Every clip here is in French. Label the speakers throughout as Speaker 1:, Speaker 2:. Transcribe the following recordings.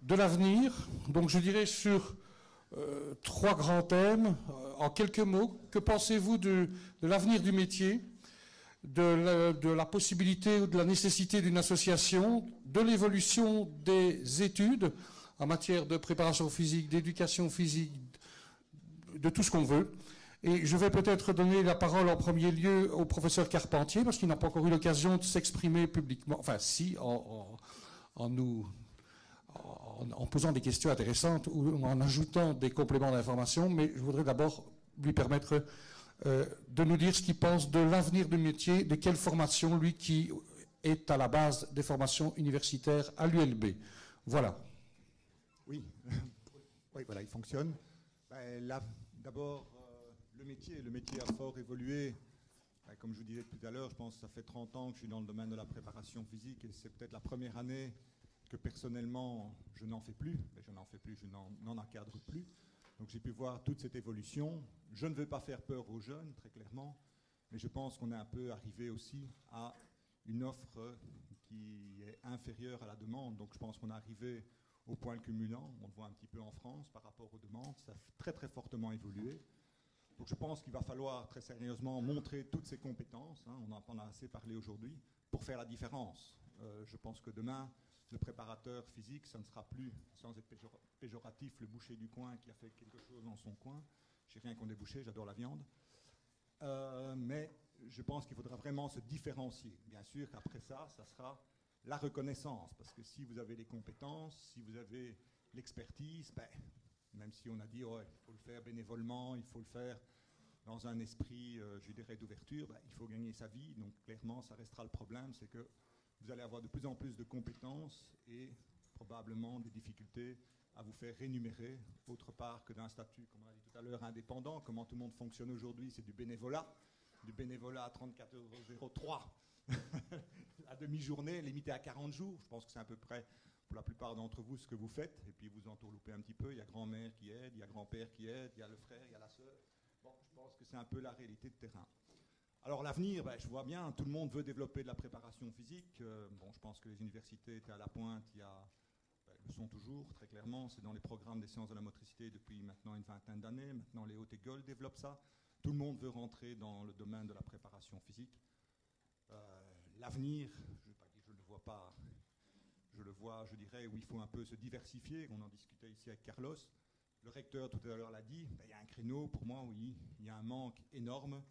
Speaker 1: de l'avenir. Donc je dirais sur trois grands thèmes. En quelques mots, que pensez-vous de l'avenir du métier, de la possibilité ou de la nécessité d'une association, de l'évolution des études en matière de préparation physique, d'éducation physique, de tout ce qu'on veut. Et je vais peut-être donner la parole en premier lieu au professeur Carpentier, parce qu'il n'a pas encore eu l'occasion de s'exprimer publiquement, enfin si, en posant des questions intéressantes ou en ajoutant des compléments d'information, mais je voudrais d'abord lui permettre de nous dire ce qu'il pense de l'avenir du métier, de quelle formation, lui qui est à la base des formations universitaires à l'ULB. Voilà.
Speaker 2: Oui, oui, voilà, il fonctionne. Là, d'abord, le métier a fort évolué. Comme je vous disais tout à l'heure, je pense que ça fait 30 ans que je suis dans le domaine de la préparation physique et c'est peut-être la première année que personnellement, je n'en fais plus. Je n'en encadre plus. Donc j'ai pu voir toute cette évolution. Je ne veux pas faire peur aux jeunes, très clairement, mais je pense qu'on est un peu arrivé aussi à une offre qui est inférieure à la demande. Donc je pense qu'on est arrivé au point le cumulant. On le voit un petit peu en France par rapport aux demandes. Ça a très très fortement évolué. Donc je pense qu'il va falloir très sérieusement montrer toutes ces compétences, on en a assez parlé aujourd'hui, pour faire la différence. Je pense que demain, le préparateur physique, ça ne sera plus, sans être péjoratif, le boucher du coin qui a fait quelque chose dans son coin. Je n'ai rien contre les bouchers, j'adore la viande. Mais je pense qu'il faudra vraiment se différencier. Bien sûr qu'après ça, ça sera la reconnaissance. Parce que si vous avez les compétences, si vous avez l'expertise, même si on a dit ouais, il faut le faire bénévolement, il faut le faire dans un esprit, je dirais, d'ouverture, il faut gagner sa vie. Donc clairement, ça restera le problème, c'est que vous allez avoir de plus en plus de compétences et probablement des difficultés à vous faire rémunérer autre part que d'un statut, comme on a dit tout à l'heure, indépendant. Comment tout le monde fonctionne aujourd'hui, c'est du bénévolat à 34,03 €, la demi-journée limitée à 40 jours. Je pense que c'est à peu près, pour la plupart d'entre vous, ce que vous faites. Et puis vous entourloupez un petit peu, il y a grand-mère qui aide, il y a grand-père qui aide, il y a le frère, il y a la sœur. Bon, je pense que c'est un peu la réalité de terrain. Alors l'avenir, je vois bien, tout le monde veut développer de la préparation physique. Je pense que les universités étaient à la pointe le sont toujours, très clairement. C'est dans les programmes des sciences de la motricité depuis maintenant une vingtaine d'années. Maintenant, les hautes écoles développent ça. Tout le monde veut rentrer dans le domaine de la préparation physique. L'avenir, je ne le vois pas. Je le vois, je dirais, où il faut un peu se diversifier. On en discutait ici avec Carlos. Le recteur, tout à l'heure, l'a dit. Il y a un créneau, pour moi, oui. Il y a un manque énorme.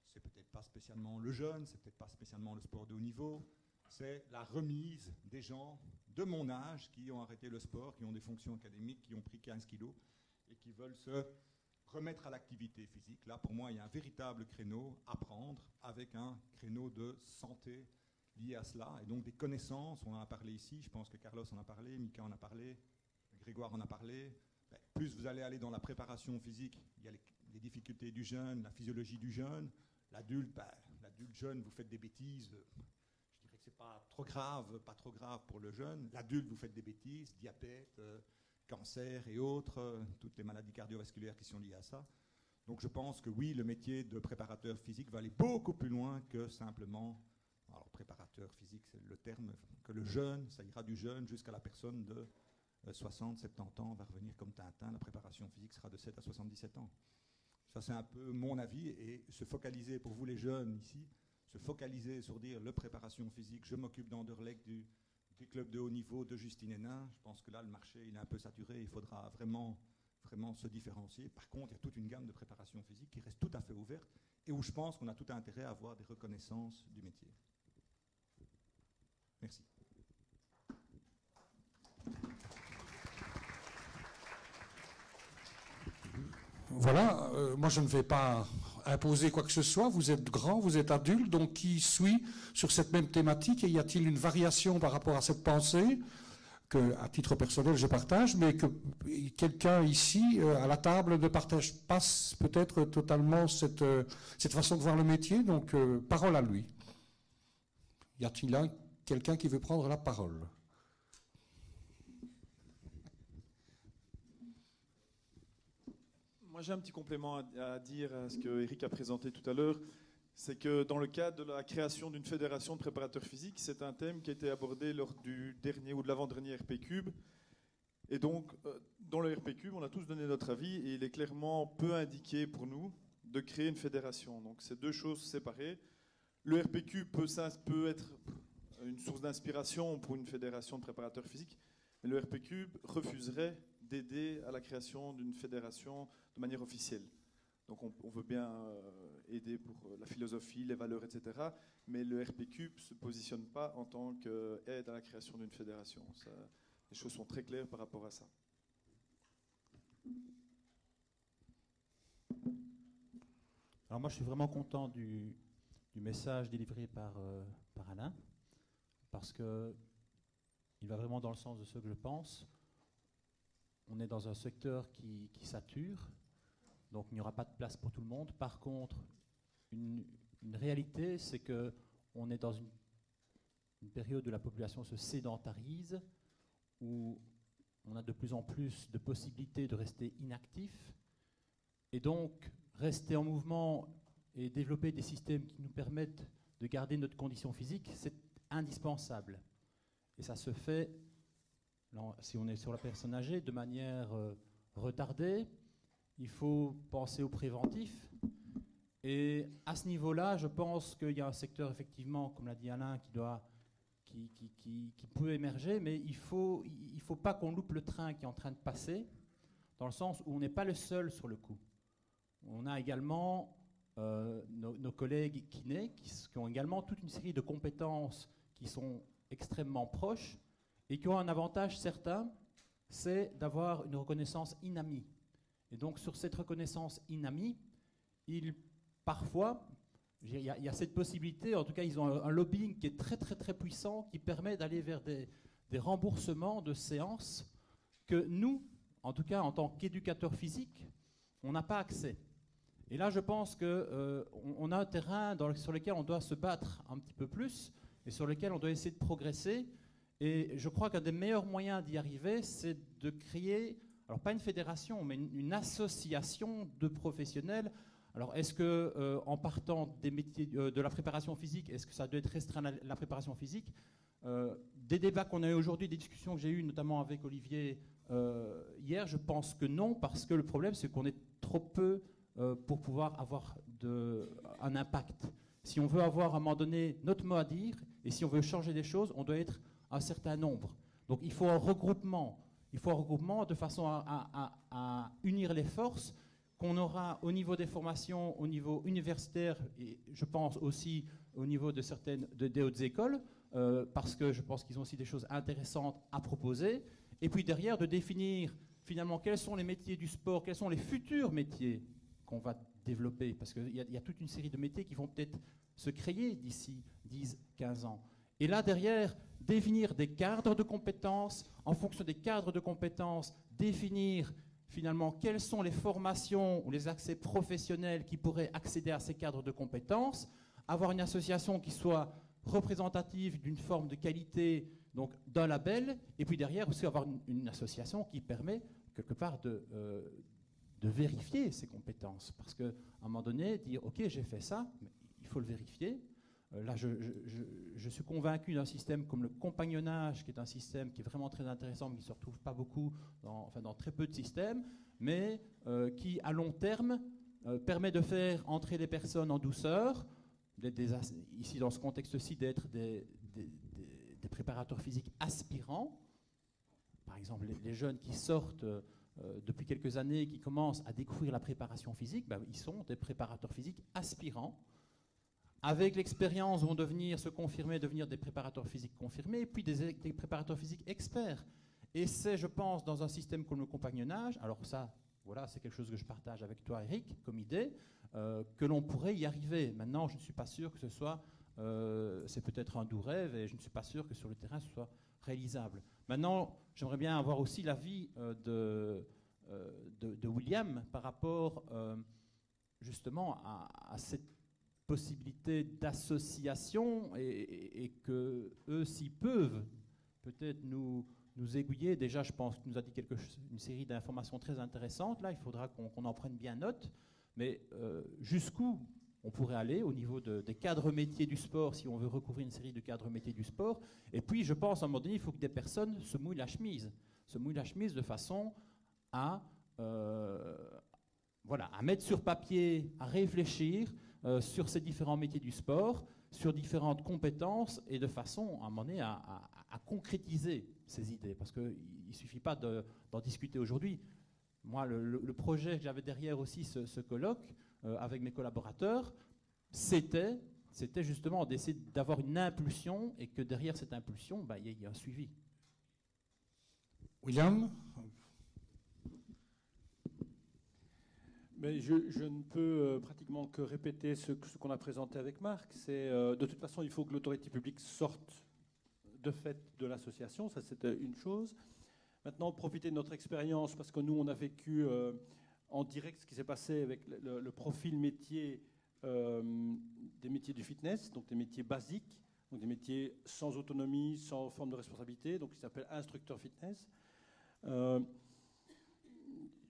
Speaker 2: C'est peut-être pas spécialement le jeune, c'est peut-être pas spécialement le sport de haut niveau. C'est la remise des gens de mon âge qui ont arrêté le sport, qui ont des fonctions académiques, qui ont pris 15 kilos et qui veulent se remettre à l'activité physique. Là, pour moi, il y a un véritable créneau à prendre avec un créneau de santé lié à cela. Et donc des connaissances, on en a parlé ici, je pense que Carlos en a parlé, Mika en a parlé, Grégoire en a parlé. Plus vous allez aller dans la préparation physique, il y a les difficultés du jeune, la physiologie du jeune. L'adulte jeune, vous faites des bêtises. Je dirais que ce n'est pas trop grave pour le jeune. L'adulte, vous faites des bêtises, diabète, cancer et autres, toutes les maladies cardiovasculaires qui sont liées à ça. Donc je pense que oui, le métier de préparateur physique va aller beaucoup plus loin que simplement, alors préparateur physique c'est le terme, que le jeune, ça ira du jeune jusqu'à la personne de 60, 70 ans, va revenir comme Tintin, la préparation physique sera de 7 à 77 ans. Ça, c'est un peu mon avis. Et se focaliser, pour vous les jeunes ici, se focaliser sur dire le préparation physique, je m'occupe d'Anderlecht du club de haut niveau de Justine Hénin, je pense que là, le marché il est un peu saturé. Il faudra vraiment se différencier. Par contre, il y a toute une gamme de préparation physique qui reste tout à fait ouverte et où je pense qu'on a tout intérêt à avoir des reconnaissances du métier. Merci.
Speaker 1: Voilà, moi je ne vais pas imposer quoi que ce soit, vous êtes grand, vous êtes adulte, donc qui suit sur cette même thématique, et y a-t-il une variation par rapport à cette pensée que, à titre personnel, je partage, mais que quelqu'un ici, à la table, ne partage pas peut-être totalement cette façon de voir le métier, donc parole à lui. Y a-t-il quelqu'un qui veut prendre la parole ?
Speaker 3: Moi, j'ai un petit complément à dire à ce que Eric a présenté tout à l'heure. C'est que dans le cadre de la création d'une fédération de préparateurs physiques, c'est un thème qui a été abordé lors du dernier ou de l'avant-dernier RP Cube. Et donc, dans le RPQ, on a tous donné notre avis et il est clairement peu indiqué pour nous de créer une fédération. Donc, c'est deux choses séparées. Le RPQ peut être une source d'inspiration pour une fédération de préparateurs physiques, mais le RPQ refuserait d'aider à la création d'une fédération de manière officielle. Donc on veut bien aider pour la philosophie, les valeurs, etc. Mais le RPQ ne se positionne pas en tant qu'aide à la création d'une fédération. Les choses sont très claires par rapport à ça.
Speaker 4: Alors moi je suis vraiment content du message délivré par Alain, parce qu'il va vraiment dans le sens de ce que je pense. On est dans un secteur qui sature, donc il n'y aura pas de place pour tout le monde. Par contre, une réalité, c'est qu'on est dans une période où la population se sédentarise, où on a de plus en plus de possibilités de rester inactif, et donc rester en mouvement et développer des systèmes qui nous permettent de garder notre condition physique, c'est indispensable. Et ça se fait, si on est sur la personne âgée, de manière retardée. Il faut penser au préventif. Et à ce niveau-là, je pense qu'il y a un secteur, effectivement, comme l'a dit Alain, qui peut émerger, mais il faut pas qu'on loupe le train qui est en train de passer, dans le sens où on n'est pas le seul sur le coup. On a également nos collègues kinés qui ont également toute une série de compétences qui sont extrêmement proches et qui ont un avantage certain, c'est d'avoir une reconnaissance INAMI. Et donc sur cette reconnaissance INAMI, parfois, il y a cette possibilité, en tout cas ils ont un lobbying qui est très très très puissant, qui permet d'aller vers des remboursements de séances que nous, en tout cas en tant qu'éducateurs physiques, on n'a pas accès. Et là je pense qu'on a un terrain sur lequel on doit se battre un petit peu plus et sur lequel on doit essayer de progresser. Et je crois qu'un des meilleurs moyens d'y arriver, c'est de créer, alors pas une fédération, mais une association de professionnels. Alors est-ce que, en partant des métiers de la préparation physique, est-ce que ça doit être restreint à la préparation physique ? Des débats qu'on a eu aujourd'hui, des discussions que j'ai eues notamment avec Olivier hier, je pense que non, parce que le problème c'est qu'on est trop peu pour pouvoir avoir un impact. Si on veut avoir à un moment donné notre mot à dire, et si on veut changer des choses, on doit être un certain nombre. Donc il faut un regroupement de façon à unir les forces qu'on aura au niveau des formations, au niveau universitaire, et je pense aussi au niveau de certaines des hautes écoles, parce que je pense qu'ils ont aussi des choses intéressantes à proposer, et puis derrière de définir finalement quels sont les métiers du sport, quels sont les futurs métiers qu'on va développer, parce qu'il y a toute une série de métiers qui vont peut-être se créer d'ici 10, 15 ans. Et là, derrière, définir des cadres de compétences, en fonction des cadres de compétences, définir finalement quelles sont les formations ou les accès professionnels qui pourraient accéder à ces cadres de compétences, avoir une association qui soit représentative d'une forme de qualité, donc d'un label, et puis derrière aussi avoir une association qui permet quelque part de vérifier ces compétences. Parce qu'à un moment donné, dire « Ok, j'ai fait ça », mais il faut le vérifier. Là, je suis convaincu d'un système comme le compagnonnage, qui est un système qui est vraiment très intéressant, mais qui ne se retrouve pas beaucoup, dans très peu de systèmes, mais qui, à long terme, permet de faire entrer les personnes en douceur, ici dans ce contexte-ci, d'être des préparateurs physiques aspirants. Par exemple, les jeunes qui sortent depuis quelques années, qui commencent à découvrir la préparation physique, ils sont des préparateurs physiques aspirants. Avec l'expérience, vont se confirmer, devenir des préparateurs physiques confirmés, et puis des préparateurs physiques experts. Et c'est, je pense, dans un système comme le compagnonnage, alors ça, voilà, c'est quelque chose que je partage avec toi, Eric, comme idée, que l'on pourrait y arriver. Maintenant, je ne suis pas sûr que ce soit, c'est peut-être un doux rêve, et je ne suis pas sûr que sur le terrain, ce soit réalisable. Maintenant, j'aimerais bien avoir aussi l'avis de William par rapport, justement, à cette possibilité d'association et que eux, s'ils peuvent, peut-être nous aiguiller. Déjà, je pense qu'il nous a dit une série d'informations très intéressantes. Là, il faudra qu'on en prenne bien note. Mais jusqu'où on pourrait aller au niveau des cadres métiers du sport, si on veut recouvrir une série de cadres métiers du sport. Et puis, je pense, à un moment donné, il faut que des personnes se mouillent la chemise. ce moule-à-chemise de façon à, à mettre sur papier, à réfléchir sur ces différents métiers du sport, sur différentes compétences et de façon, à un moment donné, à concrétiser ces idées. Parce qu'il ne suffit pas d'en discuter aujourd'hui. Moi, le projet que j'avais derrière aussi ce colloque avec mes collaborateurs, c'était justement d'essayer d'avoir une impulsion et que derrière cette impulsion, il y ait un suivi.
Speaker 1: William ?
Speaker 5: Mais je ne peux pratiquement que répéter ce qu'on a présenté avec Marc. C'est de toute façon, il faut que l'autorité publique sorte de fait de l'association. Ça, c'était une chose. Maintenant, profiter de notre expérience, parce que nous, on a vécu en direct ce qui s'est passé avec le profil métier des métiers du fitness, donc des métiers basiques, donc des métiers sans autonomie, sans forme de responsabilité, donc qui s'appelle instructeur fitness.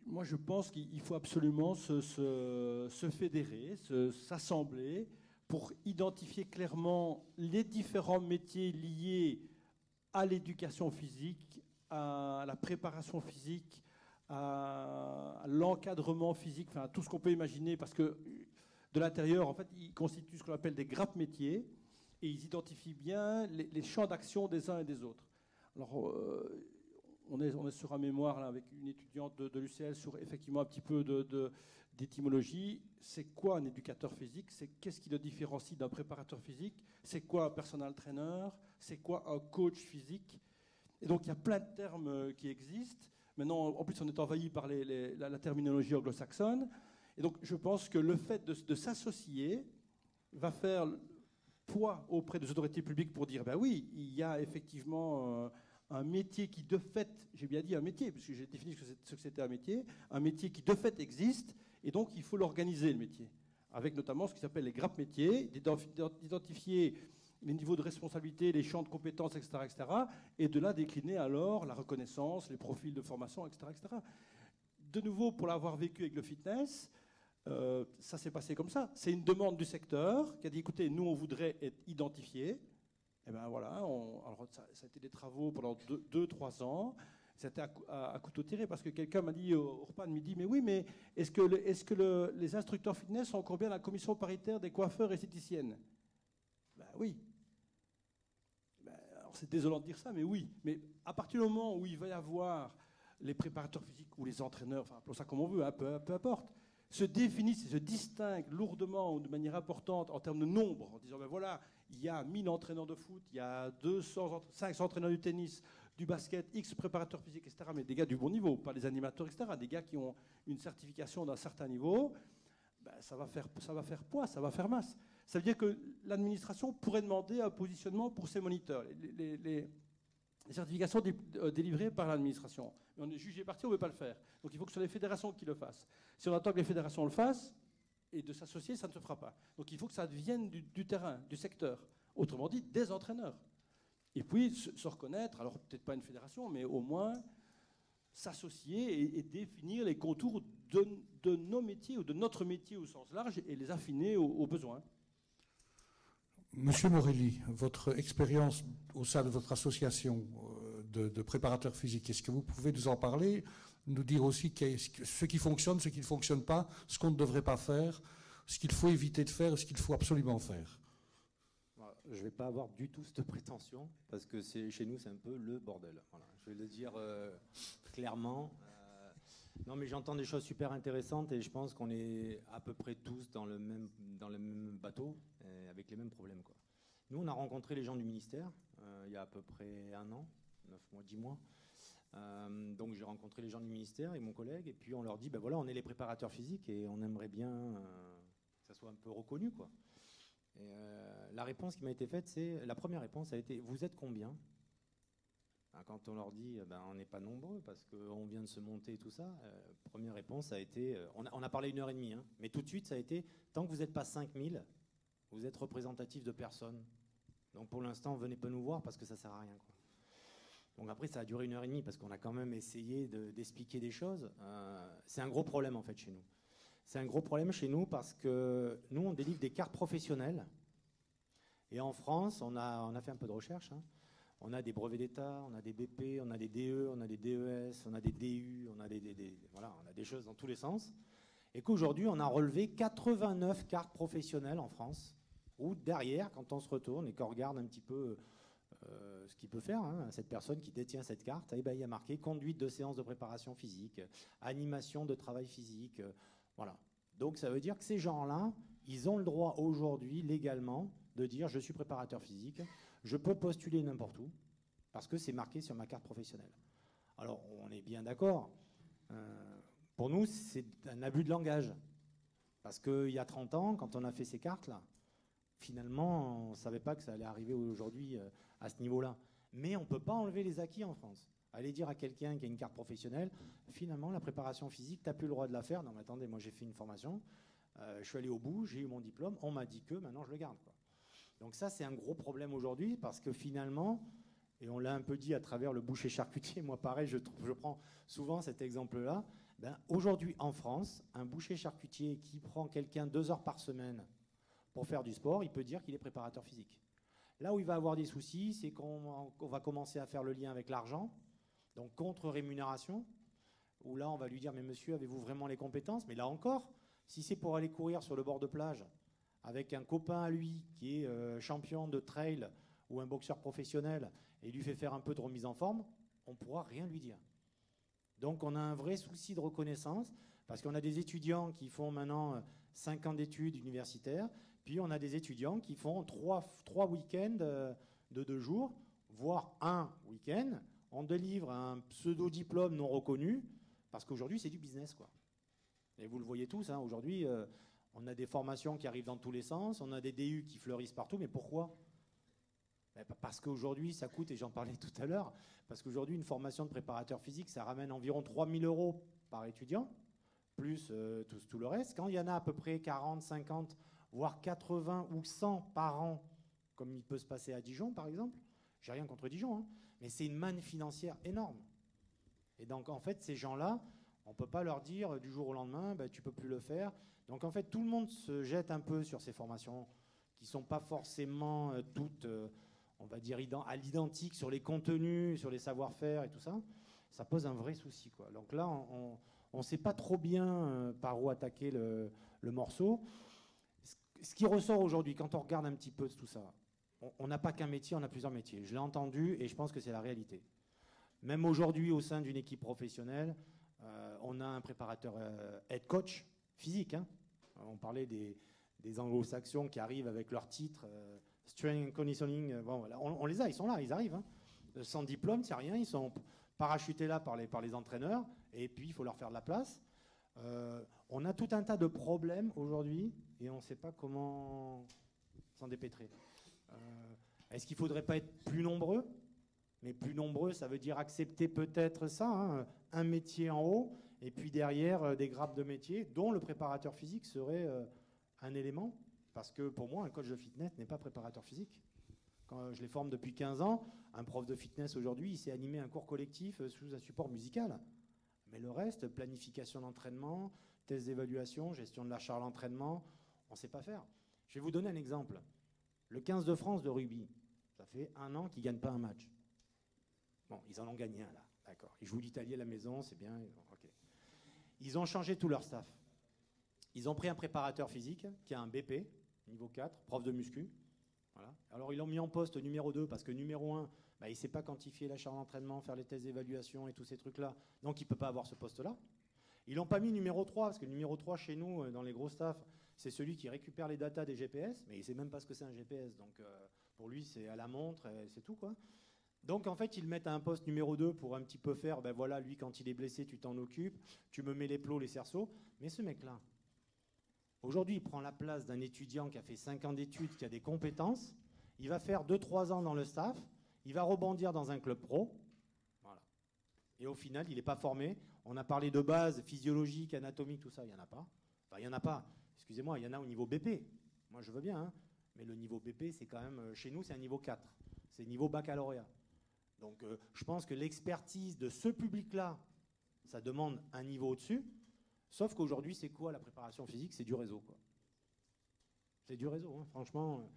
Speaker 5: Moi, je pense qu'il faut absolument se fédérer, s'assembler pour identifier clairement les différents métiers liés à l'éducation physique, à la préparation physique, à l'encadrement physique, enfin tout ce qu'on peut imaginer, parce que de l'intérieur, en fait, ils constituent ce qu'on appelle des grappes métiers et ils identifient bien les champs d'action des uns et des autres. Alors, on est sur un mémoire là, avec une étudiante de l'UCL sur effectivement un petit peu d'étymologie. C'est quoi un éducateur physique? Qu'est-ce qui le différencie d'un préparateur physique? C'est quoi un personal trainer? C'est quoi un coach physique? Et donc il y a plein de termes qui existent. Maintenant, en plus, on est envahi par la terminologie anglo-saxonne. Et donc je pense que le fait de s'associer va faire poids auprès des autorités publiques pour dire, ben oui, il y a effectivement un métier qui de fait, j'ai bien dit un métier, puisque j'ai défini ce que c'était un métier qui de fait existe, et donc il faut l'organiser, le métier, avec notamment ce qui s'appelle les grappes métiers, d'identifier les niveaux de responsabilité, les champs de compétences, etc., etc., et de là décliner alors la reconnaissance, les profils de formation, etc., etc. De nouveau, pour l'avoir vécu avec le fitness, ça s'est passé comme ça. C'est une demande du secteur qui a dit, écoutez, nous, on voudrait être identifiés. Et ben voilà, alors ça a été des travaux pendant 2-3 ans. C'était à couteau tiré parce que quelqu'un m'a dit au repas de midi, mais oui, mais est-ce que les instructeurs fitness sont encore bien la commission paritaire des coiffeurs et esthéticiennes? Ben oui. Ben, alors c'est désolant de dire ça, mais oui. Mais à partir du moment où il va y avoir les préparateurs physiques ou les entraîneurs, enfin appelons ça comme on veut, hein, peu importe, se définissent et se distinguent lourdement ou de manière importante en termes de nombre, en disant ben voilà, il y a 1000 entraîneurs de foot, il y a 500 entraîneurs du tennis, du basket, X préparateurs physiques, etc. Mais des gars du bon niveau, pas les animateurs, etc. Des gars qui ont une certification d'un certain niveau, ben ça va faire poids, ça va faire masse. Ça veut dire que l'administration pourrait demander un positionnement pour ses moniteurs. Les certifications délivrées par l'administration. Mais on est jugé parti, on ne veut pas le faire. Donc il faut que ce soit les fédérations qui le fassent. Si on attend que les fédérations le fassent, et de s'associer, ça ne se fera pas. Donc il faut que ça vienne du terrain, du secteur. Autrement dit, des entraîneurs. Et puis se reconnaître, alors peut-être pas une fédération, mais au moins s'associer et définir les contours de nos métiers ou de notre métier au sens large et les affiner aux besoins.
Speaker 1: Monsieur Morelli, votre expérience au sein de votre association de préparateurs physiques, est-ce que vous pouvez nous en parler, nous dire aussi ce qui fonctionne, ce qui ne fonctionne pas, ce qu'on ne devrait pas faire, ce qu'il faut éviter de faire, ce qu'il faut absolument faire?
Speaker 6: Je ne vais pas avoir du tout cette prétention, parce que chez nous, c'est un peu le bordel. Voilà, je vais le dire clairement. Non, mais j'entends des choses super intéressantes et je pense qu'on est à peu près tous dans le même bateau, avec les mêmes problèmes, quoi. Nous, on a rencontré les gens du ministère il y a à peu près 1 an, 9 mois, 10 mois. Donc j'ai rencontré les gens du ministère et mon collègue, et puis on leur dit, ben voilà, on est les préparateurs physiques et on aimerait bien que ça soit un peu reconnu, quoi. Et la réponse qui m'a été faite, la première réponse a été, vous êtes combien? Quand on leur dit, ben, on n'est pas nombreux parce qu'on vient de se monter et tout ça, première réponse a été, on a parlé 1h30, hein, mais tout de suite ça a été, tant que vous n'êtes pas 5000, vous êtes représentatif de personne. Donc pour l'instant, venez pas nous voir parce que ça sert à rien, quoi. Donc après, ça a duré 1h30 parce qu'on a quand même essayé d'expliquer des choses. C'est un gros problème en fait chez nous. C'est un gros problème chez nous parce que nous, on délivre des cartes professionnelles. Et en France, on a fait un peu de recherche, hein. On a des brevets d'État, on a des BP, on a des DE, on a des DES, on a des DU, on a voilà, on a des choses dans tous les sens. Et qu'aujourd'hui, on a relevé 89 cartes professionnelles en France, où derrière, quand on se retourne et qu'on regarde un petit peu ce qu'il peut faire, hein, cette personne qui détient cette carte, eh ben, il y a marqué conduite de séance de préparation physique, animation de travail physique, voilà. Donc ça veut dire que ces gens-là, ils ont le droit aujourd'hui, légalement, de dire je suis préparateur physique, je peux postuler n'importe où, parce que c'est marqué sur ma carte professionnelle. Alors on est bien d'accord, pour nous c'est un abus de langage, parce qu'il y a 30 ans, quand on a fait ces cartes-là, finalement on ne savait pas que ça allait arriver aujourd'hui à ce niveau-là. Mais on ne peut pas enlever les acquis en France. Aller dire à quelqu'un qui a une carte professionnelle, finalement, la préparation physique, tu n'as plus le droit de la faire. Non, mais attendez, moi j'ai fait une formation, je suis allé au bout, j'ai eu mon diplôme, on m'a dit que, maintenant je le garde, quoi. Donc ça, c'est un gros problème aujourd'hui, parce que finalement, et on l'a un peu dit à travers le boucher charcutier, moi pareil, je prends souvent cet exemple-là, ben, aujourd'hui en France, un boucher charcutier qui prend quelqu'un 2 heures par semaine pour faire du sport, il peut dire qu'il est préparateur physique. Là où il va avoir des soucis, c'est qu'on va commencer à faire le lien avec l'argent, donc contre-rémunération, où là on va lui dire mais monsieur, avez-vous vraiment les compétences? Mais là encore, si c'est pour aller courir sur le bord de plage avec un copain à lui qui est champion de trail ou un boxeur professionnel et lui fait faire un peu de remise en forme, on ne pourra rien lui dire. Donc on a un vrai souci de reconnaissance, parce qu'on a des étudiants qui font maintenant 5 ans d'études universitaires, puis on a des étudiants qui font 3 week-ends de 2 jours, voire un week-end. On délivre un pseudo-diplôme non reconnu, parce qu'aujourd'hui, c'est du business, quoi. Et vous le voyez tous, hein, aujourd'hui, on a des formations qui arrivent dans tous les sens, on a des DU qui fleurissent partout, mais pourquoi? Parce qu'aujourd'hui, ça coûte, et j'en parlais tout à l'heure, parce qu'aujourd'hui, une formation de préparateur physique, ça ramène environ 3 000 € par étudiant, plus tout le reste. Quand il y en a à peu près 40, 50, voire 80 ou 100 par an, comme il peut se passer à Dijon, par exemple, j'ai rien contre Dijon, hein, mais c'est une manne financière énorme. Et donc, en fait, ces gens-là, on ne peut pas leur dire du jour au lendemain, tu ne peux plus le faire. Donc, en fait, tout le monde se jette un peu sur ces formations qui ne sont pas forcément toutes, on va dire, à l'identique sur les contenus, sur les savoir-faire et tout ça. Ça pose un vrai souci, quoi. Donc là, on ne sait pas trop bien par où attaquer le morceau. Ce qui ressort aujourd'hui, quand on regarde un petit peu tout ça, on n'a pas qu'un métier, on a plusieurs métiers. Je l'ai entendu et je pense que c'est la réalité. Même aujourd'hui, au sein d'une équipe professionnelle, on a un préparateur head coach physique, hein. On parlait des anglo-saxons qui arrivent avec leur titre, strength and conditioning. Bon, voilà, on les a, ils sont là, ils arrivent, hein. Sans diplôme, c'est rien, ils sont parachutés là par les entraîneurs, et puis il faut leur faire de la place. On a tout un tas de problèmes aujourd'hui, et on ne sait pas comment s'en dépêtrer. Est-ce qu'il ne faudrait pas être plus nombreux? Mais plus nombreux, ça veut dire accepter peut-être ça, hein, un métier en haut, et puis derrière des grappes de métiers, dont le préparateur physique serait un élément. Parce que pour moi, un coach de fitness n'est pas préparateur physique. Quand je les forme depuis 15 ans, un prof de fitness aujourd'hui, il sait animer un cours collectif sous un support musical. Mais le reste, planification d'entraînement, tests d'évaluation, gestion de la charge d'entraînement, on ne sait pas faire. Je vais vous donner un exemple. Le 15 de France de rugby, ça fait 1 an qu'ils ne gagnent pas un match. Bon, ils en ont gagné un là, d'accord. Ils jouent l'Italie à la maison, c'est bien. Okay. Ils ont changé tout leur staff. Ils ont pris un préparateur physique qui a un BP, niveau 4, prof de muscu. Voilà. Alors ils l'ont mis en poste numéro 2 parce que numéro 1, il ne sait pas quantifier la charge d'entraînement, faire les tests d'évaluation et tous ces trucs-là. Donc il ne peut pas avoir ce poste-là. Ils l'ont pas mis numéro 3 parce que le numéro 3 chez nous, dans les gros staffs, c'est celui qui récupère les datas des GPS, mais il ne sait même pas ce que c'est un GPS. Donc pour lui, c'est à la montre, c'est tout, quoi. Donc en fait, ils le mettent à un poste numéro 2 pour un petit peu faire, voilà, lui quand il est blessé, tu t'en occupes, tu me mets les plots, les cerceaux. Mais ce mec-là, aujourd'hui, il prend la place d'un étudiant qui a fait 5 ans d'études, qui a des compétences, il va faire 2-3 ans dans le staff, il va rebondir dans un club pro, voilà. Et au final, il n'est pas formé. On a parlé de base, physiologique, anatomique, tout ça, il n'y en a pas. Enfin, il n'y en a pas, excusez-moi, il y en a au niveau BP. Moi, je veux bien, hein, mais le niveau BP, c'est quand même, chez nous, c'est un niveau 4. C'est niveau baccalauréat. Donc je pense que l'expertise de ce public-là, ça demande un niveau au-dessus, sauf qu'aujourd'hui, c'est quoi la préparation physique? C'est du réseau, quoi. C'est du réseau, hein. Franchement.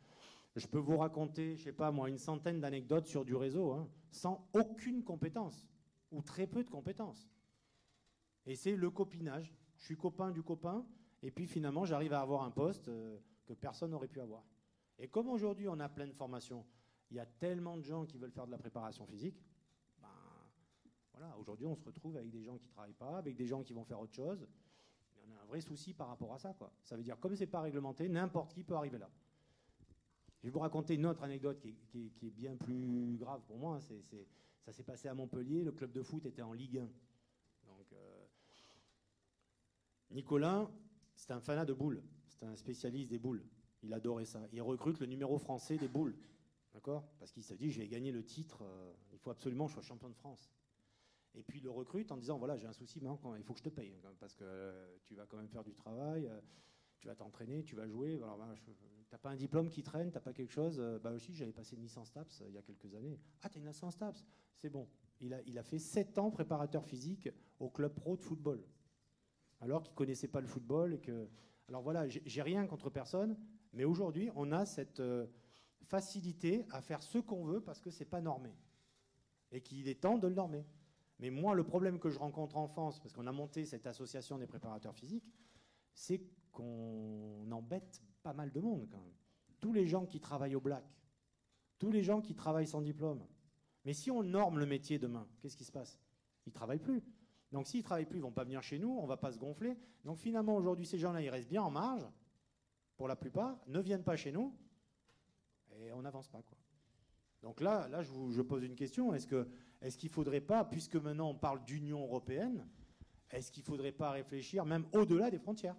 Speaker 6: Je peux vous raconter, je sais pas moi, une centaine d'anecdotes sur du réseau, hein, sans aucune compétence, ou très peu de compétences. Et c'est le copinage. Je suis copain du copain, et puis finalement, j'arrive à avoir un poste que personne n'aurait pu avoir. Et comme aujourd'hui, on a plein de formations, il y a tellement de gens qui veulent faire de la préparation physique, ben, voilà, aujourd'hui, on se retrouve avec des gens qui ne travaillent pas, avec des gens qui vont faire autre chose. Il y en a un vrai souci par rapport à ça, quoi. Ça veut dire, comme ce n'est pas réglementé, n'importe qui peut arriver là. Je vais vous raconter une autre anecdote qui est bien plus grave pour moi. Ça s'est passé à Montpellier, le club de foot était en Ligue 1. Donc, Nicolas, c'était un fanat de boules, c'était un spécialiste des boules. Il adorait ça. Il recrute le numéro français des boules, d'accord ? Parce qu'il se dit, je vais gagner le titre, il faut absolument que je sois champion de France. Et puis il le recrute en disant, voilà, j'ai un souci, mais il faut que je te paye, hein, parce que tu vas quand même faire du travail, tu vas t'entraîner, tu vas jouer. Alors, ben, t'as pas un diplôme qui traîne, t'as pas quelque chose. Bah aussi, j'avais passé une licence TAPS il y a quelques années. Ah, t'as une licence TAPS, c'est bon. Il a fait 7 ans préparateur physique au club pro de football, alors qu'il connaissait pas le football et que. Alors voilà, j'ai rien contre personne, mais aujourd'hui, on a cette facilité à faire ce qu'on veut parce que c'est pas normé et qu'il est temps de le normer. Mais moi, le problème que je rencontre en France, parce qu'on a monté cette association des préparateurs physiques, c'est qu'on embête pas mal de monde quand même. Tous les gens qui travaillent au black, tous les gens qui travaillent sans diplôme. Mais si on norme le métier demain, qu'est-ce qui se passe ? Ils ne travaillent plus. Donc s'ils ne travaillent plus, ils ne vont pas venir chez nous, on ne va pas se gonfler. Donc finalement, aujourd'hui, ces gens-là, ils restent bien en marge, pour la plupart, ne viennent pas chez nous, et on n'avance pas, quoi. Donc là je pose une question. Est-ce qu'il ne faudrait pas, puisque maintenant on parle d'Union européenne, est-ce qu'il ne faudrait pas réfléchir même au-delà des frontières ?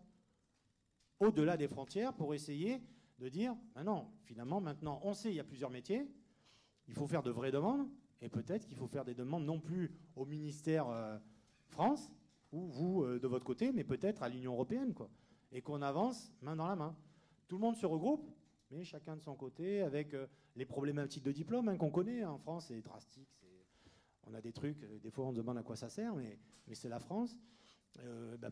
Speaker 6: Au-delà des frontières pour essayer de dire, ah non, finalement, maintenant, on sait, il y a plusieurs métiers, il faut faire de vraies demandes, et peut-être qu'il faut faire des demandes non plus au ministère France, ou vous, de votre côté, mais peut-être à l'Union européenne, quoi. Et qu'on avance main dans la main. Tout le monde se regroupe, mais chacun de son côté, avec les problématiques de diplôme hein, qu'on connaît. En France, c'est drastique. On a des trucs, des fois on se demande à quoi ça sert, mais c'est la France.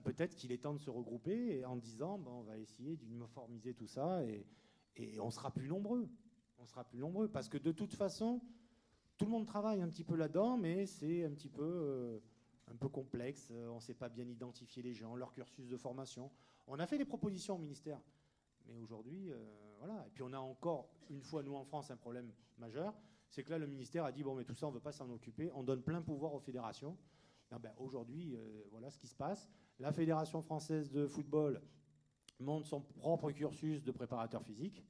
Speaker 6: Peut-être qu'il est temps de se regrouper en disant on va essayer d'uniformiser tout ça et on sera plus nombreux. On sera plus nombreux parce que de toute façon, tout le monde travaille un petit peu là-dedans, mais c'est un peu complexe. On ne sait pas bien identifier les gens, leur cursus de formation. On a fait des propositions au ministère, mais aujourd'hui, voilà. Et puis on a encore, une fois, nous en France, un problème majeur, c'est que là, le ministère a dit mais tout ça, on ne veut pas s'en occuper. On donne plein pouvoir aux fédérations. Aujourd'hui, voilà ce qui se passe. La Fédération française de football monte son propre cursus de préparateur physique.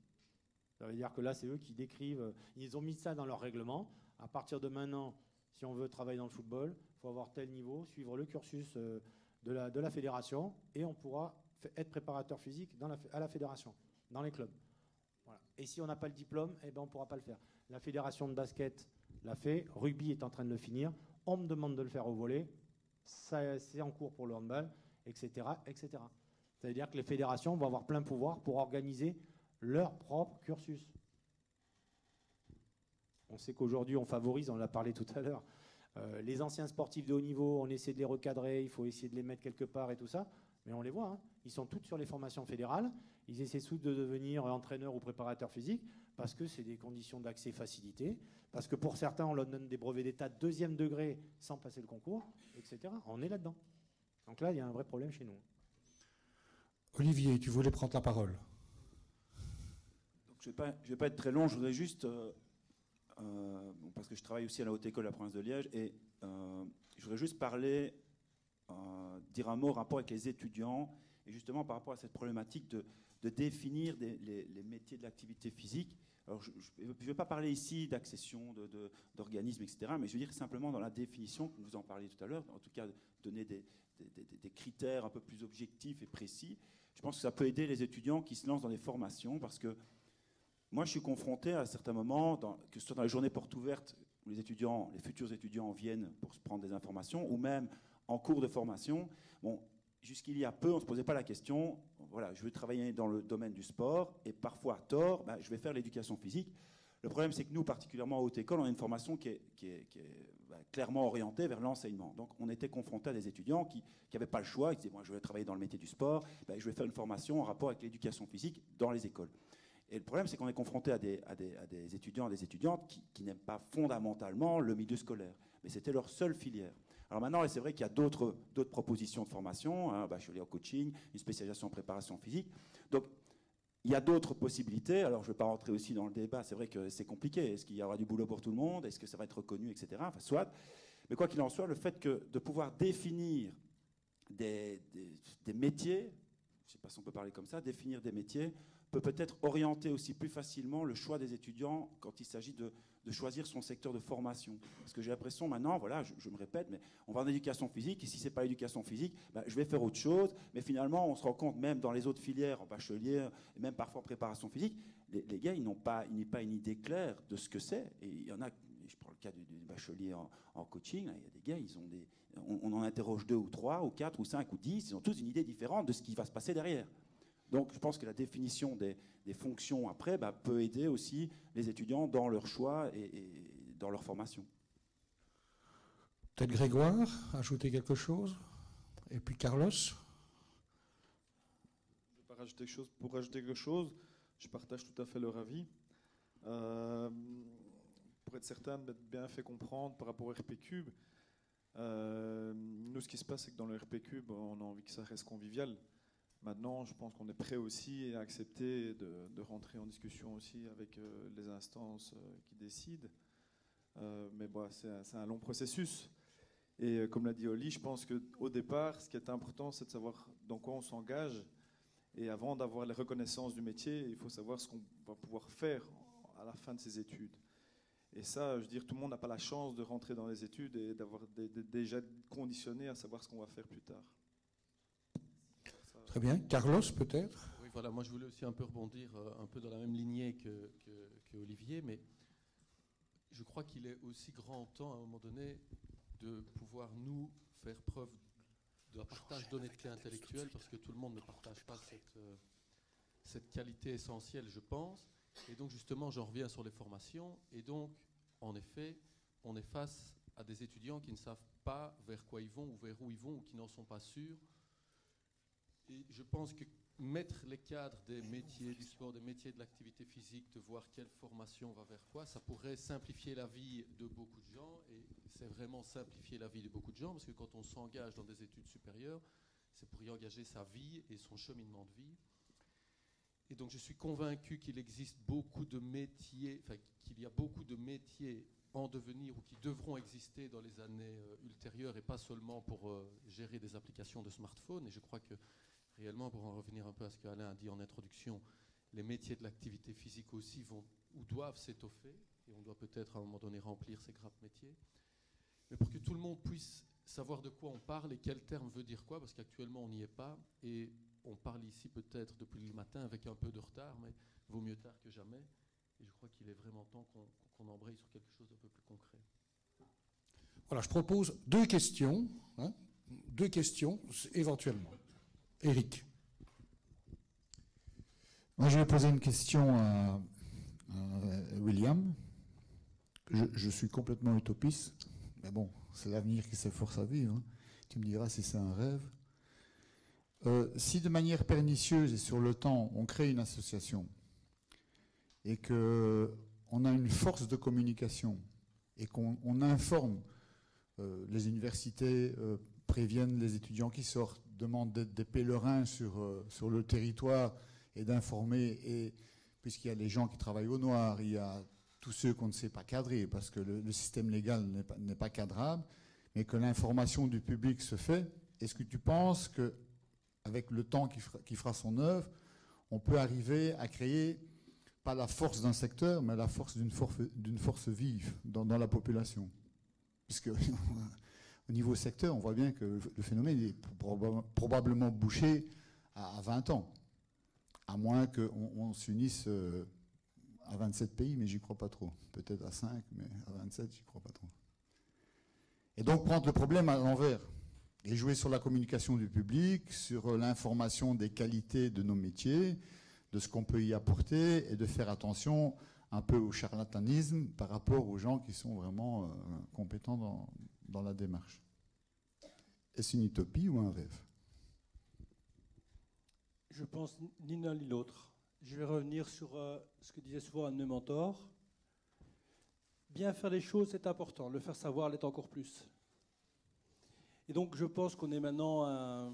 Speaker 6: Ça veut dire que là, c'est eux qui décrivent. Ils ont mis ça dans leur règlement. À partir de maintenant, si on veut travailler dans le football, il faut avoir tel niveau, suivre le cursus de la fédération, et on pourra être préparateur physique à la fédération, dans les clubs. Voilà. Et si on n'a pas le diplôme, on ne pourra pas le faire. La fédération de basket l'a fait. Rugby est en train de le finir. On me demande de le faire au volley, c'est en cours pour le handball, etc., etc. Ça veut dire que les fédérations vont avoir plein pouvoir pour organiser leur propre cursus. On sait qu'aujourd'hui, on favorise, on l'a parlé tout à l'heure, les anciens sportifs de haut niveau, on essaie de les recadrer, il faut essayer de les mettre quelque part et tout ça, mais on les voit, hein, ils sont tous sur les formations fédérales, ils essaient tous de devenir entraîneurs ou préparateurs physiques, parce que c'est des conditions d'accès facilitées, parce que pour certains, on leur donne des brevets d'état de 2e degré sans passer le concours, etc. On est là-dedans. Donc là, il y a un vrai problème chez nous.
Speaker 1: Olivier, tu voulais prendre la parole.
Speaker 7: Donc, je vais pas être très long, je voudrais juste, parce que je travaille aussi à la Haute École de la province de Liège, et je voudrais juste parler, dire un mot en rapport avec les étudiants, et justement par rapport à cette problématique de définir les métiers de l'activité physique. Alors, je ne vais pas parler ici d'accession, d'organismes, etc., mais je veux dire simplement dans la définition, que vous en parliez tout à l'heure, en tout cas donner des critères un peu plus objectifs et précis. Je pense que ça peut aider les étudiants qui se lancent dans des formations, parce que moi, je suis confronté à certains moments, que ce soit dans les journées portes ouvertes, où les futurs étudiants viennent pour se prendre des informations, ou même en cours de formation. Bon, jusqu'il y a peu, on ne se posait pas la question, voilà, je veux travailler dans le domaine du sport, et parfois à tort, je vais faire l'éducation physique. Le problème, c'est que nous, particulièrement à Haute École, on a une formation qui est clairement orientée vers l'enseignement. Donc, on était confronté à des étudiants qui n'avaient pas le choix, qui disaient, moi, je vais travailler dans le métier du sport, je vais faire une formation en rapport avec l'éducation physique dans les écoles. Et le problème, c'est qu'on est confronté à des étudiants et des étudiantes qui n'aiment pas fondamentalement le milieu scolaire. Mais c'était leur seule filière. Alors maintenant, c'est vrai qu'il y a d'autres propositions de formation, un bachelier en coaching, une spécialisation en préparation physique. Donc, il y a d'autres possibilités. Alors, je ne vais pas rentrer aussi dans le débat. C'est vrai que c'est compliqué. Est-ce qu'il y aura du boulot pour tout le monde? Est-ce que ça va être reconnu, etc. Enfin, soit. Mais quoi qu'il en soit, le fait de pouvoir définir des métiers, je ne sais pas si on peut parler comme ça, définir des métiers, peut peut-être orienter aussi plus facilement le choix des étudiants quand il s'agit de choisir son secteur de formation. Parce que j'ai l'impression maintenant, voilà, je me répète, mais on va en éducation physique, et si ce n'est pas éducation physique, ben, je vais faire autre chose. Mais finalement, on se rend compte, même dans les autres filières, en bachelier, et même parfois en préparation physique, les gars, ils n'ont pas une idée claire de ce que c'est. Et il y en a, je prends le cas du bachelier en coaching, là, il y a des gars, on en interroge 2 ou 3 ou 4 ou 5 ou 10, ils ont tous une idée différente de ce qui va se passer derrière. Donc je pense que la définition des fonctions après peut aider aussi les étudiants dans leur choix et dans leur formation.
Speaker 1: Peut-être Grégoire, ajouter quelque chose? Et puis Carlos?
Speaker 3: Je ne vais pas rajouter quelque chose pour rajouter quelque chose. Je partage tout à fait leur avis. Pour être certain d'être bien fait comprendre par rapport au RP Cube, nous ce qui se passe c'est que dans le RP Cube, on a envie que ça reste convivial. Maintenant, je pense qu'on est prêt aussi à accepter de rentrer en discussion aussi avec les instances qui décident. Mais bon, c'est un long processus. Et comme l'a dit Oli, je pense qu'au départ, ce qui est important, c'est de savoir dans quoi on s'engage. Et avant d'avoir les reconnaissances du métier, il faut savoir ce qu'on va pouvoir faire à la fin de ses études. Et ça, je veux dire, tout le monde n'a pas la chance de rentrer dans les études et d'avoir déjà conditionné à savoir ce qu'on va faire plus tard.
Speaker 1: Très bien. Carlos, peut-être?
Speaker 8: Oui, voilà, moi je voulais aussi un peu rebondir un peu dans la même lignée que Olivier, mais je crois qu'il est aussi grand temps, à un moment donné, de pouvoir nous faire preuve de partage d'honnêteté intellectuelle, parce que tout le monde ne partage pas cette qualité essentielle, je pense. Et donc justement, j'en reviens sur les formations, et donc, en effet, on est face à des étudiants qui ne savent pas vers quoi ils vont, ou vers où ils vont, ou qui n'en sont pas sûrs. Et je pense que mettre les cadres des métiers du sport, des métiers de l'activité physique, de voir quelle formation va vers quoi, ça pourrait simplifier la vie de beaucoup de gens. Et c'est vraiment simplifier la vie de beaucoup de gens, parce que quand on s'engage dans des études supérieures, c'est pour y engager sa vie et son cheminement de vie. Et donc je suis convaincu qu'il existe beaucoup de métiers, enfin qu'il y a beaucoup de métiers en devenir ou qui devront exister dans les années ultérieures, et pas seulement pour gérer des applications de smartphone. Et je crois que réellement, pour en revenir un peu à ce qu'Alain a dit en introduction, les métiers de l'activité physique aussi vont ou doivent s'étoffer, et on doit peut-être à un moment donné remplir ces grappes métiers. Mais pour que tout le monde puisse savoir de quoi on parle et quel terme veut dire quoi, parce qu'actuellement on n'y est pas, et on parle ici peut-être depuis le matin avec un peu de retard, mais vaut mieux tard que jamais. Et je crois qu'il est vraiment temps qu'on embraye sur quelque chose d'un peu plus concret.
Speaker 1: Voilà, je propose 2 questions, 2 questions éventuellement. Eric.
Speaker 9: Moi, je vais poser une question à William. Je suis complètement utopiste, mais bon, c'est l'avenir qui s'efforce à vivre. Tu me diras si c'est un rêve. Si de manière pernicieuse et sur le temps, on crée une association et qu'on a une force de communication et qu'on informe les universités, préviennent les étudiants qui sortent, demandent d'être des pèlerins sur le territoire et d'informer, et puisqu'il y a les gens qui travaillent au noir, il y a tous ceux qu'on ne sait pas cadrer parce que le système légal n'est pas cadrable, mais que l'information du public se fait. Est-ce que tu penses qu'avec le temps qui fera son œuvre, on peut arriver à créer pas la force d'un secteur, mais la force d'une force vive dans la population? Puisque au niveau secteur, on voit bien que le phénomène est probablement bouché à 20 ans, à moins qu'on s'unisse à 27 pays, mais j'y crois pas trop. Peut-être à 5, mais à 27, j'y crois pas trop. Et donc prendre le problème à l'envers et jouer sur la communication du public, sur l'information des qualités de nos métiers, de ce qu'on peut y apporter, et de faire attention un peu au charlatanisme par rapport aux gens qui sont vraiment compétents dans la démarche. Est-ce une utopie ou un rêve?
Speaker 5: Je pense ni l'un ni l'autre. Je vais revenir sur ce que disait souvent un de mes mentors. Bien faire les choses, c'est important. Le faire savoir l'est encore plus. Et donc, je pense qu'on est maintenant à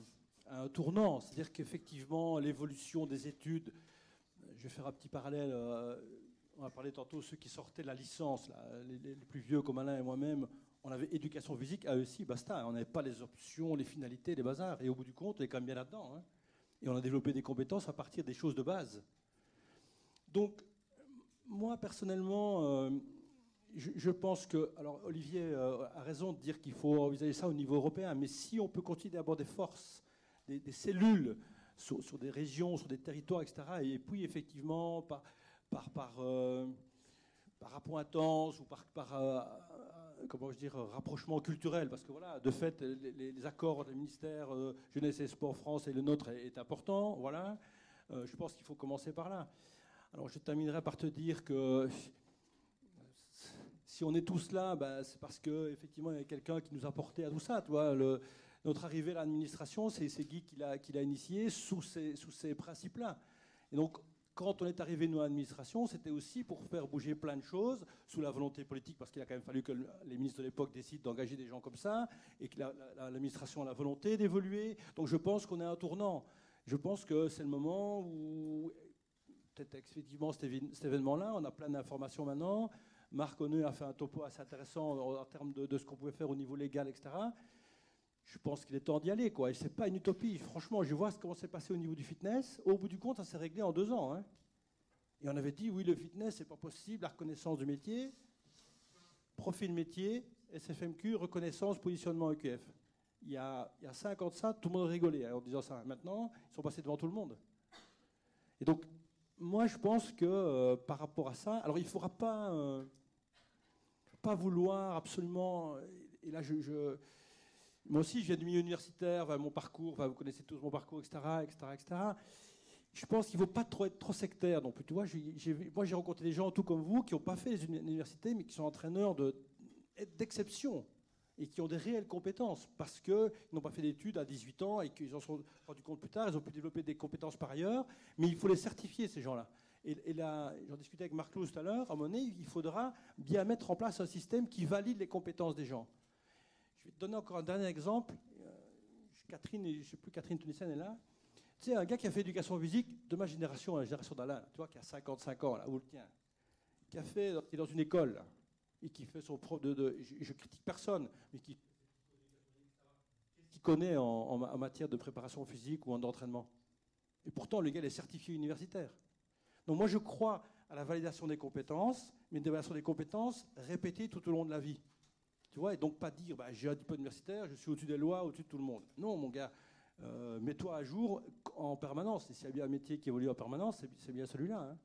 Speaker 5: un tournant. C'est-à-dire qu'effectivement, l'évolution des études... Je vais faire un petit parallèle. On a parlé tantôt de ceux qui sortaient de la licence. Là, les plus vieux comme Alain et moi-même, on avait éducation physique, à eux aussi, basta. On n'avait pas les options, les finalités, les bazars. Et au bout du compte, on est quand même bien là-dedans. Hein. Et on a développé des compétences à partir des choses de base. Donc, moi, personnellement, je pense que... Alors, Olivier a raison de dire qu'il faut envisager ça au niveau européen, mais si on peut continuer d'avoir des forces, des cellules sur des régions, sur des territoires, etc., et puis, effectivement, par appointance ou comment je dire, rapprochement culturel, parce que voilà, de fait, les accords des ministères Jeunesse et Sport France et le nôtre est important, voilà. Je pense qu'il faut commencer par là. Alors, je terminerai par te dire que si on est tous là, ben, c'est parce qu'effectivement, il y a quelqu'un qui nous a porté à tout ça. Tu vois, notre arrivée à l'administration, c'est Guy qui l'a initié sous ces principes-là. Et donc, quand on est arrivé, nous, à l'administration, c'était aussi pour faire bouger plein de choses, sous la volonté politique, parce qu'il a quand même fallu que les ministres de l'époque décident d'engager des gens comme ça, et que l'administration a la volonté d'évoluer. Donc je pense qu'on est à un tournant. Je pense que c'est le moment où, peut-être effectivement cet événement-là, on a plein d'informations maintenant. Marc Onneux a fait un topo assez intéressant en termes de ce qu'on pouvait faire au niveau légal, etc. Je pense qu'il est temps d'y aller, quoi. Et c'est pas une utopie. Franchement, je vois comment c'est passé au niveau du fitness. Au bout du compte, ça s'est réglé en 2 ans. Hein. Et on avait dit, oui, le fitness, c'est pas possible. La reconnaissance du métier, profil métier, SFMQ, reconnaissance, positionnement EQF. Il y a 5 ans de ça, tout le monde rigolait en disant ça. Maintenant, ils sont passés devant tout le monde. Et donc, moi, je pense que par rapport à ça, alors il ne faudra pas vouloir absolument... Et là, moi aussi, je viens du milieu universitaire, mon parcours, vous connaissez tous mon parcours, etc., etc., etc. Je pense qu'il ne faut pas être trop sectaire non plus. Tu vois, moi, j'ai rencontré des gens, tout comme vous, qui n'ont pas fait les universités, mais qui sont entraîneurs d'exception et qui ont des réelles compétences parce qu'ils n'ont pas fait d'études à 18 ans et qu'ils en sont rendus compte plus tard. Ils ont pu développer des compétences par ailleurs, mais il faut les certifier, ces gens-là. Et là, j'en discutais avec Marc Louz tout à l'heure, à un moment donné, il faudra bien mettre en place un système qui valide les compétences des gens. Je vais te donner encore un dernier exemple. Catherine, je ne sais plus, Catherine Tunisienne est là. Tu sais, un gars qui a fait éducation physique de ma génération, la génération d'Alain, tu vois, qui a 55 ans, là, où le tien, qui est dans une école, là, et qui fait son prof je critique personne, mais qui connaît en matière de préparation physique ou d'entraînement. Et pourtant, le gars est certifié universitaire. Donc moi, je crois à la validation des compétences, mais une validation des compétences répétée tout au long de la vie. Tu vois, et donc pas dire, j'ai un diplôme universitaire, je suis au-dessus des lois, au-dessus de tout le monde. Non, mon gars, mets-toi à jour en permanence. Et s'il y a bien un métier qui évolue en permanence, c'est bien celui-là. Hein.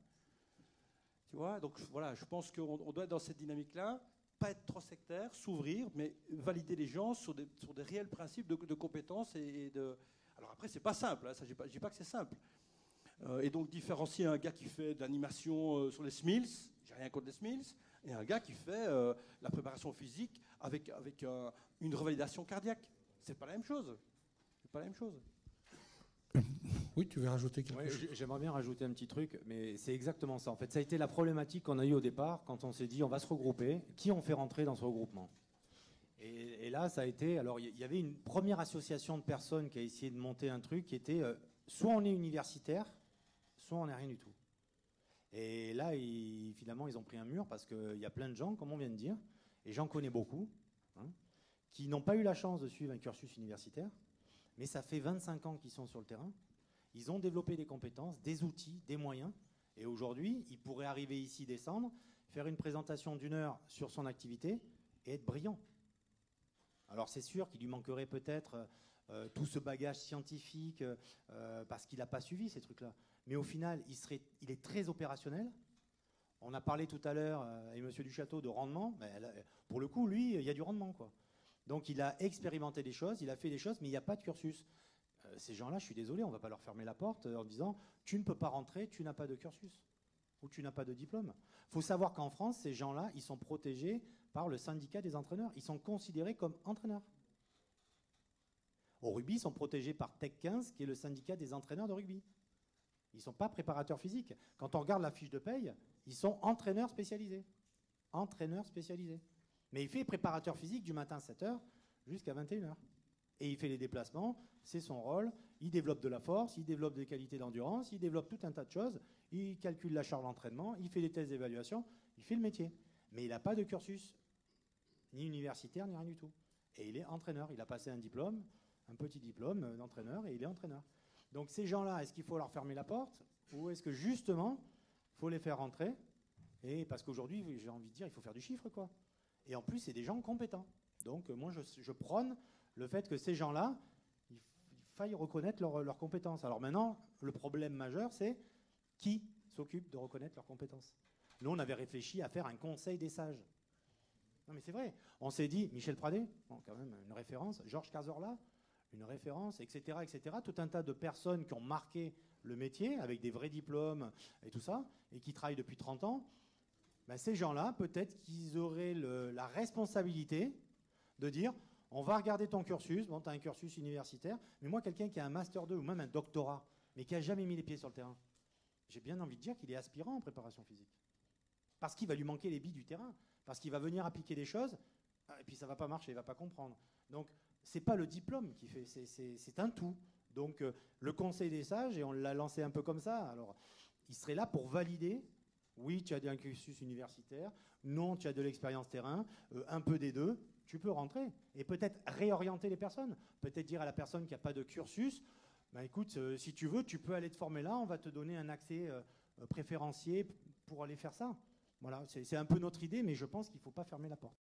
Speaker 5: Tu vois, donc voilà, je pense qu'on doit être dans cette dynamique-là, pas être trop sectaire, s'ouvrir, mais valider les gens sur des réels principes de compétences et de... Alors après, c'est pas simple, hein, ça, je dis pas que c'est simple. Et donc différencier un gars qui fait de l'animation sur les SMILS, j'ai rien contre les SMILS, et un gars qui fait la préparation physique avec une revalidation cardiaque. C'est pas la même chose. C'est pas la même chose.
Speaker 1: Oui, tu veux rajouter quelque chose ?
Speaker 6: J'aimerais bien rajouter un petit truc, mais c'est exactement ça. En fait, ça a été la problématique qu'on a eue au départ quand on s'est dit on va se regrouper. Qui on fait rentrer dans ce regroupement ? Et là, ça a été... Alors, il y avait une première association de personnes qui a essayé de monter un truc qui était soit on est universitaire, soit on n'est rien du tout. Et là, finalement, ils ont pris un mur parce qu'il y a plein de gens, comme on vient de dire, et j'en connais beaucoup, hein, qui n'ont pas eu la chance de suivre un cursus universitaire, mais ça fait 25 ans qu'ils sont sur le terrain. Ils ont développé des compétences, des outils, des moyens, et aujourd'hui, ils pourraient arriver ici, descendre, faire une présentation d'1 heure sur son activité et être brillant. Alors c'est sûr qu'il lui manquerait peut-être tout ce bagage scientifique parce qu'il n'a pas suivi ces trucs-là. Mais au final, il est très opérationnel. On a parlé tout à l'heure, avec M. Duchâteau, de rendement. Mais pour le coup, lui, il y a du rendement, quoi. Donc il a expérimenté des choses, il a fait des choses, mais il n'y a pas de cursus. Ces gens-là, je suis désolé, on ne va pas leur fermer la porte en disant « tu ne peux pas rentrer, tu n'as pas de cursus » ou « tu n'as pas de diplôme ». Il faut savoir qu'en France, ces gens-là, ils sont protégés par le syndicat des entraîneurs. Ils sont considérés comme entraîneurs. Au rugby, ils sont protégés par Tech 15, qui est le syndicat des entraîneurs de rugby.
Speaker 10: Ils ne sont pas préparateurs physiques. Quand on regarde la fiche de paye, ils sont entraîneurs spécialisés. Entraîneurs spécialisés. Mais il fait préparateur physique du matin à 7h jusqu'à 21h. Et il fait les déplacements, c'est son rôle. Il développe de la force, il développe des qualités d'endurance, il développe tout un tas de choses. Il calcule la charge d'entraînement, il fait les tests d'évaluation, il fait le métier. Mais il n'a pas de cursus, ni universitaire, ni rien du tout. Et il est entraîneur. Il a passé un diplôme, un petit diplôme d'entraîneur, et il est entraîneur. Donc ces gens-là, est-ce qu'il faut leur fermer la porte, ou est-ce que justement, il faut les faire rentrer? Et parce qu'aujourd'hui, j'ai envie de dire, il faut faire du chiffre, quoi. Et en plus, c'est des gens compétents. Donc moi, je prône le fait que ces gens-là, il faille reconnaître leurs compétences. Alors maintenant, le problème majeur, c'est qui s'occupe de reconnaître leurs compétences. Nous, on avait réfléchi à faire un conseil des sages. Non mais c'est vrai. On s'est dit, Michel Pradé, bon, quand même une référence, Georges Cazorla, une référence, etc., etc. Tout un tas de personnes qui ont marqué le métier avec des vrais diplômes et tout ça, et qui travaillent depuis 30 ans. Ben, ces gens-là, peut-être qu'ils auraient la responsabilité de dire, on va regarder ton cursus, bon, tu as un cursus universitaire, mais moi, quelqu'un qui a un Master 2 ou même un doctorat, mais qui n'a jamais mis les pieds sur le terrain, j'ai bien envie de dire qu'il est aspirant en préparation physique. Parce qu'il va lui manquer les billes du terrain, parce qu'il va venir appliquer des choses, et puis ça ne va pas marcher, il ne va pas comprendre. Donc, ce n'est pas le diplôme qui fait, c'est un tout. Donc, le conseil des sages, et on l'a lancé un peu comme ça, alors, il serait là pour valider. Oui, tu as un cursus universitaire. Non, tu as de l'expérience terrain. Un peu des deux. Tu peux rentrer. Et peut-être réorienter les personnes. Peut-être dire à la personne qui n'a pas de cursus, bah, écoute, si tu veux, tu peux aller te former là. On va te donner un accès préférencié pour aller faire ça. Voilà, c'est un peu notre idée, mais je pense qu'il ne faut pas fermer la porte.